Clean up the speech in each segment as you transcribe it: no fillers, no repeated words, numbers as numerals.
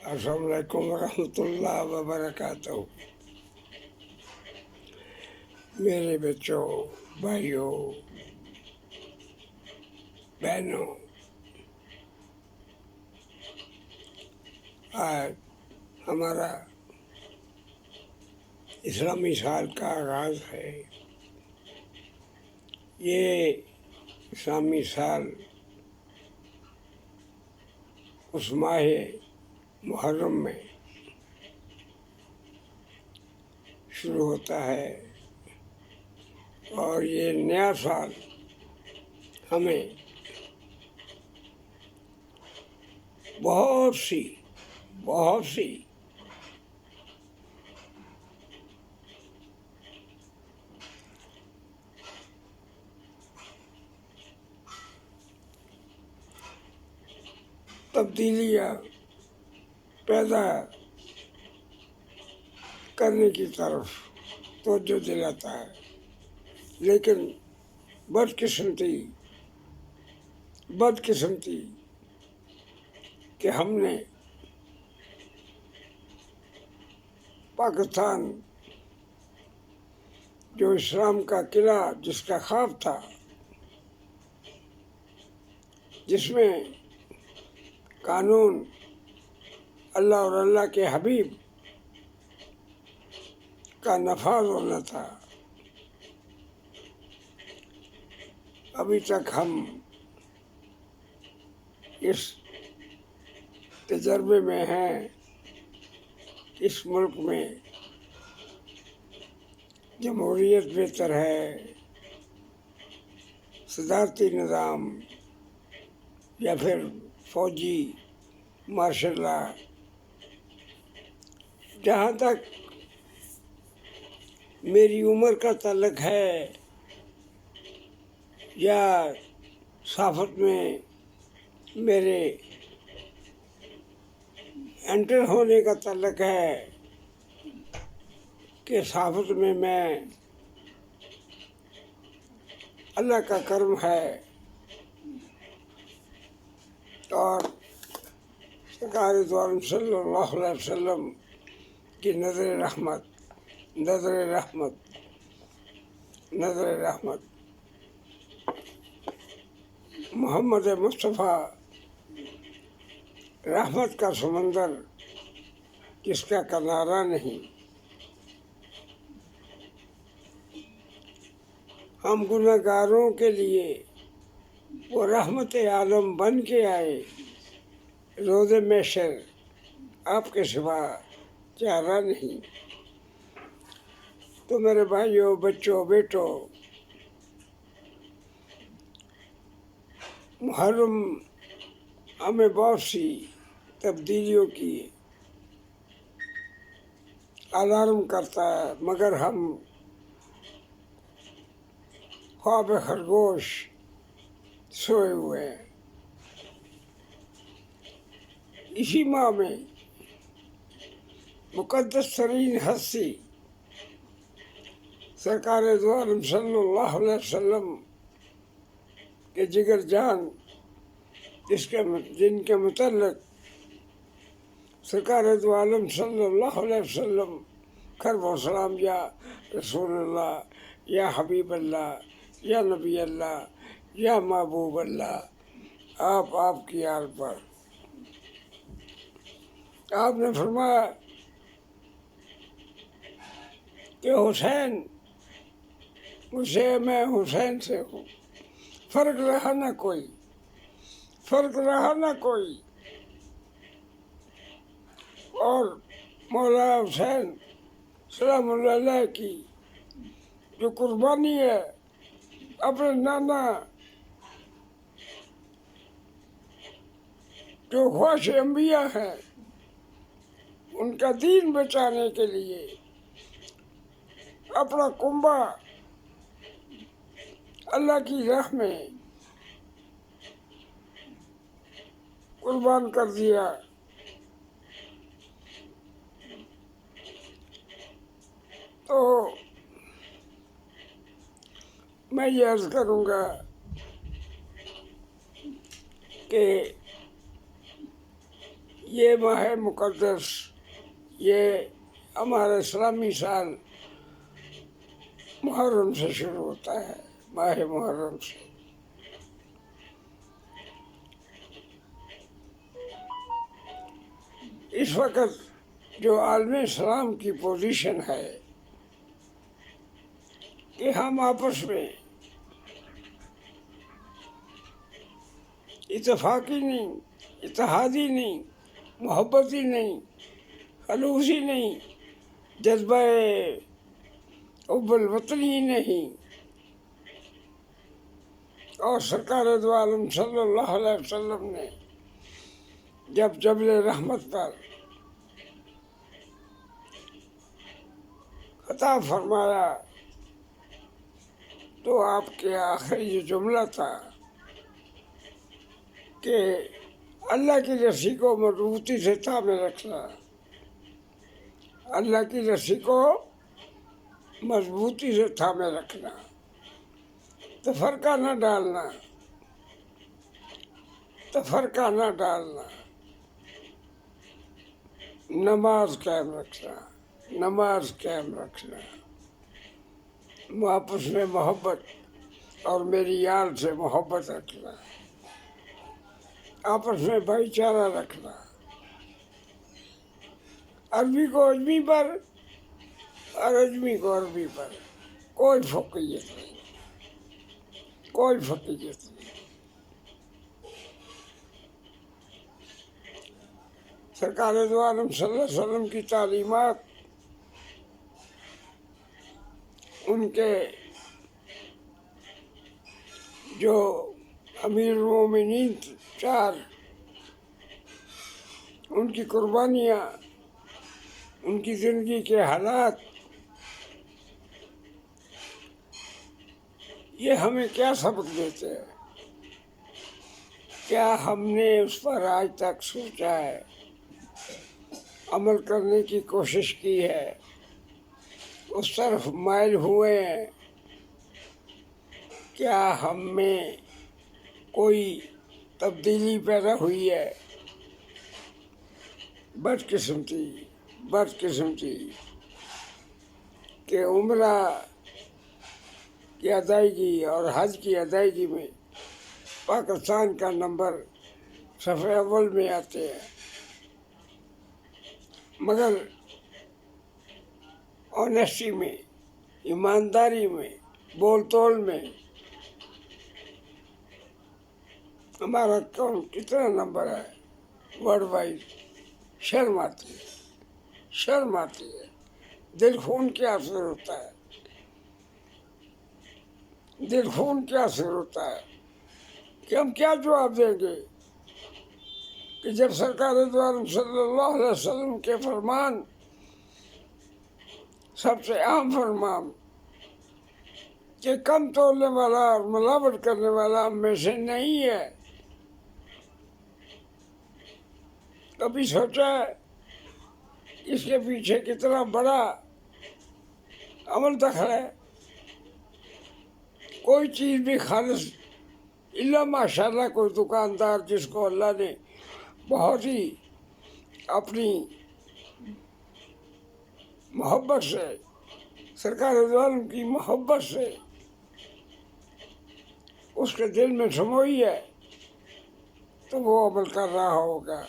السلام علیکم ورحمۃ اللہ وبرکاتہ۔ میرے بچوں، بھائیوں، بہنوں، آج ہمارا اسلامی سال کا آغاز ہے۔ یہ اسلامی سال اس ماہ محرم میں شروع ہوتا ہے، اور یہ نیا سال ہمیں بہت سی تبدیلیاں پیدا کرنے کی طرف توجہ دلاتا ہے، لیکن بدقسمتی کہ ہم نے پاکستان جو اسلام کا قلعہ، جس کا خواب تھا، جس میں قانون اللہ اور اللہ کے حبیب کا نفاذ ہونا تھا، ابھی تک ہم اس تجربے میں ہیں۔ اس ملک میں جمہوریت بہتر ہے، صدارتی نظام یا پھر فوجی مارشل لا۔ جہاں تک میری عمر کا تعلق ہے یا صحافت میں میرے انٹر ہونے کا تعلق ہے، کہ صحافت میں اللہ کا کرم ہے اور سرکار دو عالم صلی اللہ علیہ وسلم کی نظر رحمت محمد مصطفیٰ رحمت کا سمندر جس کا کنارہ نہیں، ہم گناہ گاروں کے لیے وہ رحمت عالم بن کے آئے۔ روز محشر آپ کے سوا چارہ نہیں۔ تو میرے بھائیوں، بچوں، بیٹوں، محرم ہمیں بہت سی تبدیلیوں کی الارم کرتا ہے، مگر ہم خواب خرگوش سوئے ہوئے ہیں۔ اسی ماہ میں مقدس ترین ہستی سرکار دو عالم صلی اللہ علیہ وسلم کے جگر جان، جن کے متعلق سرکار دو عالم صلی اللہ علیہ وسلم خیر و سلام، یا رسول اللہ، یا حبیب اللہ، یا نبی اللہ، یا محبوب اللہ، آپ کی آل پر آپ نے فرمایا کہ حسین مجھ سے، میں حسین سے ہوں، فرق رہا نہ کوئی۔ اور مولا حسین سلام اللہ علیہ کی جو قربانی ہے، اپنے نانا جو خواص انبیاء ہیں، ان کا دین بچانے کے لیے اپنا کنبہ اللہ کی راہ میں قربان کر دیا۔ تو میں یہ عرض کروں گا کہ یہ ماہ مقدس، یہ ہمارا اسلامی سال محرم سے شروع ہوتا ہے، ماہ محرم سے۔ اس وقت جو عالم اسلام کی پوزیشن ہے کہ ہم آپس میں اتفاقی نہیں، اتحادی نہیں، محبتی نہیں، خلوصی نہیں، جذبہ حب الوطنی نہیں، اور سرکار دو عالم صلی اللہ علیہ وسلم نے جب جبل رحمت پر خطاب فرمایا تو آپ کے آخری جو جملہ تھا کہ اللہ کی رسی کو مضبوطی سے تھامے رکھنا، اللہ کی رسی کو مضبوطی سے تھامے رکھنا، تفرقہ نہ ڈالنا، تفرقہ نہ ڈالنا، نماز قائم رکھنا، نماز قائم رکھنا، آپس میں محبت اور میری یار سے محبت رکھنا، آپس میں بھائی چارہ رکھنا، عربی کو اجمی پر اور اجمی کو عربی پر، کوئی فوقیت نہیں، کوئی فوقیت نہیں۔ سرکار دو عالم صلی اللہ علیہ وسلم کی تعلیمات، ان کے جو امیر المومنین چار، ان کی قربانیاں، ان کی زندگی کے حالات، یہ ہمیں کیا سبق دیتے ہیں؟ کیا ہم نے اس پر آج تک سوچا ہے، عمل کرنے کی کوشش کی ہے، اس طرف مائل ہوئے ہیں؟ کیا ہم میں کوئی تبدیلی پیدا ہوئی ہے؟ بدقسمتی کہ عمرہ کی ادائیگی اور حج کی ادائیگی میں پاکستان کا نمبر صفحہ اول میں آتے ہیں، مگر آنیسٹی میں، ایمانداری میں، بول تول میں ہمارا کتنا نمبر ہے ورلڈ وائڈ؟ شرم آتی ہے، شرم آتی ہے، دل خون کیا اثر ہوتا ہے، دل خون کیا اثر ہوتا ہے کہ ہم کیا جواب دیں گے کہ جب سرکار دو عالم صلی اللہ علیہ وسلم کے فرمان، سب سے اہم فرمان کہ کم تولنے والا اور ملاوٹ کرنے والا ہم میں سے نہیں ہے، کبھی سوچا ہے اس کے پیچھے کتنا بڑا عمل دخل ہے؟ کوئی چیز بھی خالص الا ماشاءاللہ کوئی دکاندار جس کو اللہ نے بہت ہی اپنی محبت سے، سرکار دو عالم کی محبت سے اس کے دل میں سموئی ہے تو وہ عمل کر رہا ہوگا،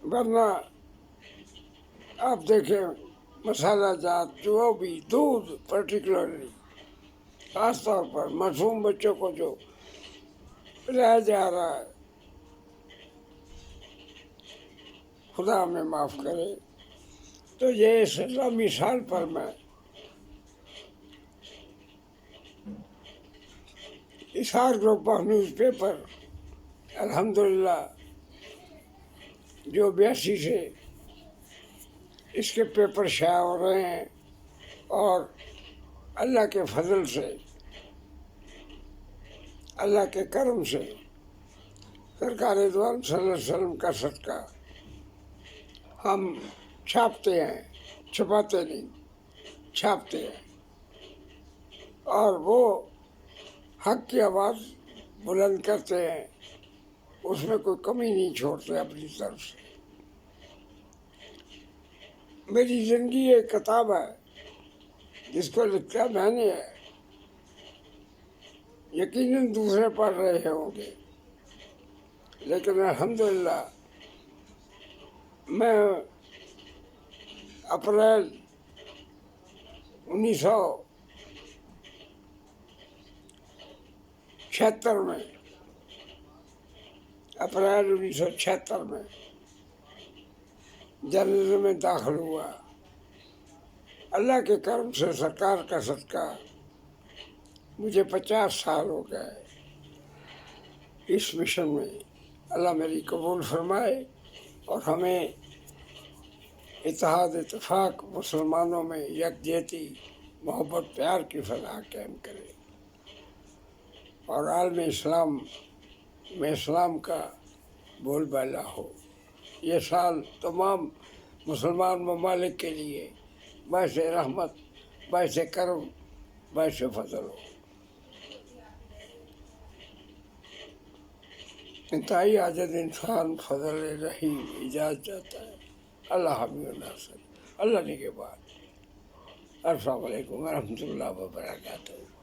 ورنہ آپ دیکھیں مسالہ جات جو بھی دودھ پرٹیکولرلی خاص طور پر معصوم بچوں کو جو پلایا جا رہا ہے، خدا ہمیں معاف کرے۔ تو یہ اسلامی سال پر میں اسحاق گروپ آف نیوز پیپر الحمدللہ جو 82 سے اس کے پیپر شائع ہو رہے ہیں، اور اللہ کے فضل سے، اللہ کے کرم سے، سرکار دو عالم صلی اللہ علیہ وسلم کا صدقہ ہم چھاپتے ہیں، چھپاتے نہیں، چھاپتے ہیں، اور وہ حق کی آواز بلند کرتے ہیں اس میں کوئی کمی نہیں چھوڑتے اپنی طرف سے. میری زندگی ایک کتاب ہے جس کو لکھا میں نے ہے. یقیناً دوسرے پڑھ رہے ہوں گے، لیکن الحمدللہ میں اپریل 1976 میں جرنلزم میں داخل ہوا. اللہ کے کرم سے، سرکار کا صدقہ، مجھے 50 سال ہو گئے اس مشن میں. اللہ میری قبول فرمائے اور ہمیں اتحاد اتفاق، مسلمانوں میں یکجہتی، محبت پیار کی فضا قائم کرے اور عالم اسلام میں اسلام کا بول بالا ہو. یہ سال تمام مسلمان ممالک کے لیے باعث رحمت، باعث کرم، باعث فضل ہو. انتہائی عاجز انسان فضل رحیم ایجاد چاہتا ہے. اللہ حامی و ناصر. اللہ نگہبان. السلام علیکم ورحمۃ اللہ وبرکاتہ.